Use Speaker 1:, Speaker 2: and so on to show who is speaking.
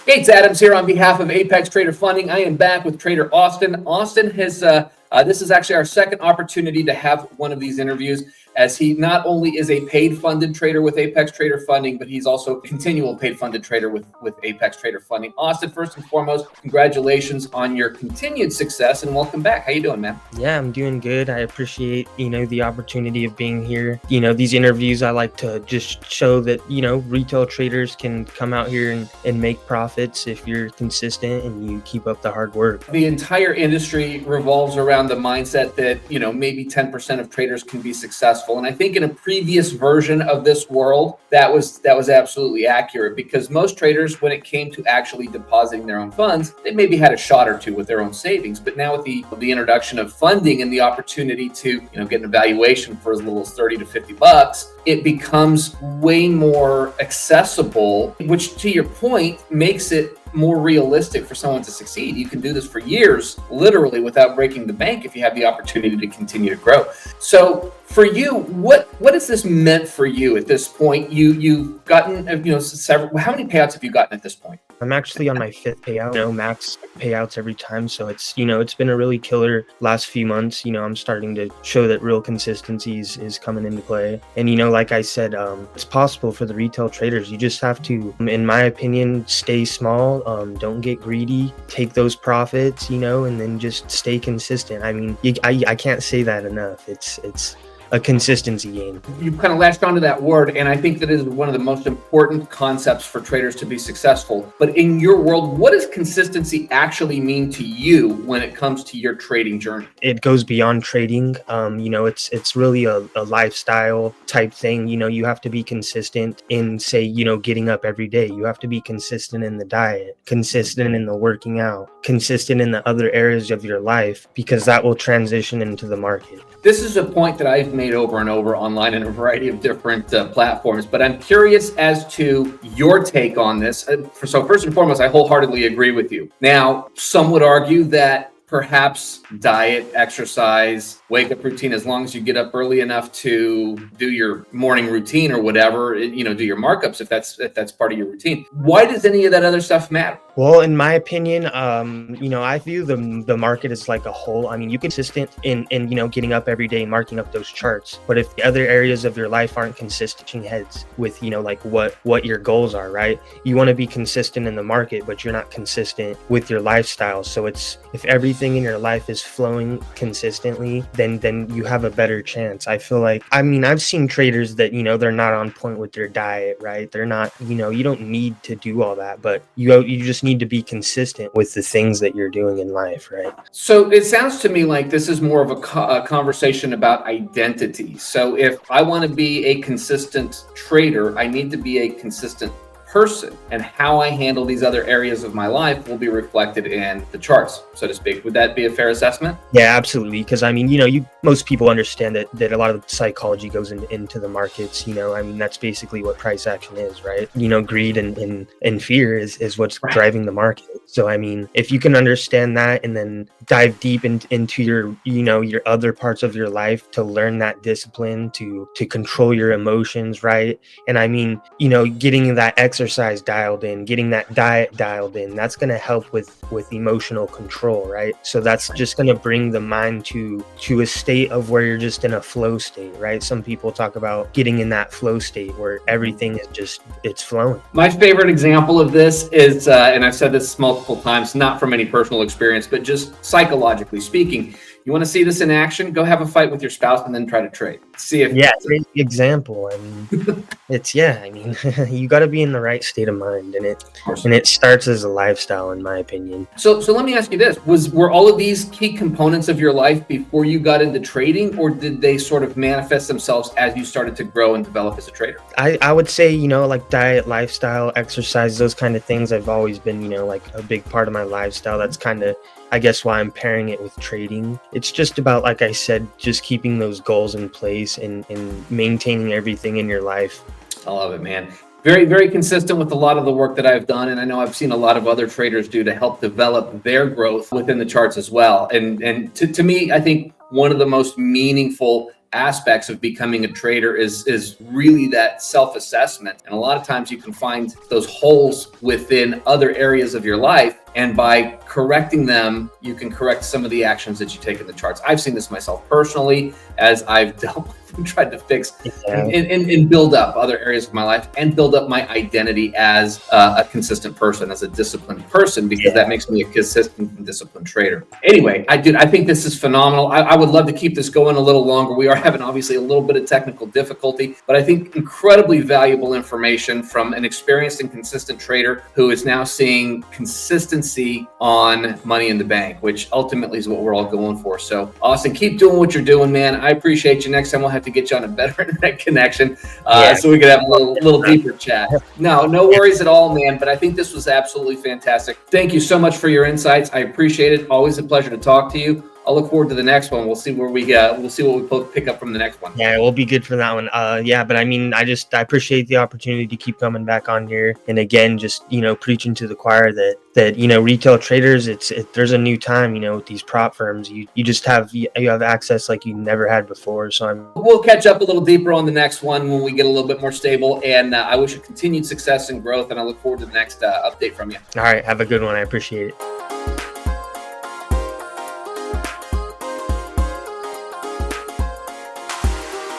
Speaker 1: Hey, it's Adams here on behalf of Apex Trader Funding. I am back with Trader Austin. Austin has, this is actually our second opportunity to have one of these interviews, as he not only is a paid funded trader with Apex Trader Funding, but he's also a continual paid funded trader with Apex Trader Funding. Austin, first and foremost, congratulations on your continued success and welcome back. How you doing, man?
Speaker 2: Yeah, I'm doing good. I appreciate, the opportunity of being here. These interviews, I like to just show that, retail traders can come out here and make profits if you're consistent and you keep up the hard work.
Speaker 1: The entire industry revolves around the mindset that, maybe 10% of traders can be successful. And I think in a previous version of this world, that was absolutely accurate, because most traders, when it came to actually depositing their own funds, they maybe had a shot or two with their own savings. But now with the introduction of funding and the opportunity to, get an evaluation for as little as 30 to 50 bucks, it becomes way more accessible, which, to your point, makes it more realistic for someone to succeed. You can do this for years, literally, without breaking the bank if you have the opportunity to continue to grow. So for you, what has this meant for you at this point? You've gotten, several. How many payouts have you gotten at this point?
Speaker 2: I'm actually on my fifth payout, max payouts every time. So it's been a really killer last few months. I'm starting to show that real consistency is coming into play. And, like I said, it's possible for the retail traders. You just have to, in my opinion, stay small. Don't get greedy, take those profits, and then just stay consistent. I mean, I can't say that enough. It's a consistency game.
Speaker 1: You've kind of latched onto that word, and I think that is one of the most important concepts for traders to be successful. But in your world, what does consistency actually mean to you when it comes to your trading journey?
Speaker 2: It goes beyond trading. It's really a lifestyle type thing. You have to be consistent in, say, getting up every day. You have to be consistent in the diet, consistent in the working out, consistent in the other areas of your life, because that will transition into the market.
Speaker 1: This is a point that I've made over and over online in a variety of different platforms, but I'm curious as to your take on this. So first and foremost, I wholeheartedly agree with you. Now, some would argue that perhaps diet, exercise, wake up routine, as long as you get up early enough to do your morning routine or whatever, do your markups if that's part of your routine. Why does any of that other stuff matter?
Speaker 2: Well, in my opinion, I view the market as like a whole. I mean, you can be consistent in getting up every day and marking up those charts. But if the other areas of your life aren't consistent heads with, like what your goals are, right? You want to be consistent in the market, but you're not consistent with your lifestyle. So if everything in your life is flowing consistently, then you have a better chance. I feel like, I've seen traders that, they're not on point with their diet, right? They're not, you don't need to do all that, but you just need to be consistent with the things that you're doing in life, right?
Speaker 1: So it sounds to me like this is more of a conversation about identity. So if I want to be a consistent trader, I need to be a consistent person, and how I handle these other areas of my life will be reflected in the charts, so to speak. Would that be a fair assessment?
Speaker 2: Yeah, absolutely. Because most people understand that a lot of psychology goes into the markets. That's basically what price action is, right? Greed and fear is what's driving the market. So if you can understand that and then dive deep into your your other parts of your life to learn that discipline to control your emotions, right? And getting that exercise dialed in, getting that diet dialed in, that's going to help with emotional control, right? So that's just going to bring the mind to a state of where you're just in a flow state, right? Some people talk about getting in that flow state where everything is it's flowing.
Speaker 1: My favorite example of this is, and I've said this multiple times, not from any personal experience, but just psychologically speaking, you want to see this in action? Go have a fight with your spouse and then try to trade. See if
Speaker 2: great example. You got to be in the right state of mind, and it starts as a lifestyle, in my opinion.
Speaker 1: So let me ask you this: were all of these key components of your life before you got into trading, or did they sort of manifest themselves as you started to grow and develop as a trader?
Speaker 2: I would say like diet, lifestyle, exercise, those kind of things have always been like a big part of my lifestyle. That's kind of, I guess, why I'm pairing it with trading. It's just about, like I said, just keeping those goals in place and maintaining everything in your life.
Speaker 1: I love it, man. Very, very consistent with a lot of the work that I've done. And I know I've seen a lot of other traders do to help develop their growth within the charts as well. And to me, I think one of the most meaningful aspects of becoming a trader is really that self-assessment. And a lot of times you can find those holes within other areas of your life. And by correcting them, you can correct some of the actions that you take in the charts. I've seen this myself personally as I've dealt with and tried to fix and build up other areas of my life and build up my identity as a consistent person, as a disciplined person, because that makes me a consistent and disciplined trader. Anyway, I think this is phenomenal. I would love to keep this going a little longer. We are having obviously a little bit of technical difficulty, but I think incredibly valuable information from an experienced and consistent trader who is now seeing consistency on Money in the Bank, which ultimately is what we're all going for. So Austin, keep doing what you're doing, man. I appreciate you. Next time we'll have to get you on a better internet connection so we could have a little deeper chat. No worries at all, man. But I think this was absolutely fantastic. Thank you so much for your insights. I appreciate it. Always a pleasure to talk to you. I'll look forward to the next one. We'll see where we'll see what we pick up from the next one.
Speaker 2: Yeah, we'll be good for that one. But I mean, I appreciate the opportunity to keep coming back on here. And again, just, preaching to the choir that retail traders, there's a new time, with these prop firms. You have access like you never had before. So
Speaker 1: we'll catch up a little deeper on the next one when we get a little bit more stable. And I wish you continued success and growth. And I look forward to the next update from you.
Speaker 2: All right. Have a good one. I appreciate it.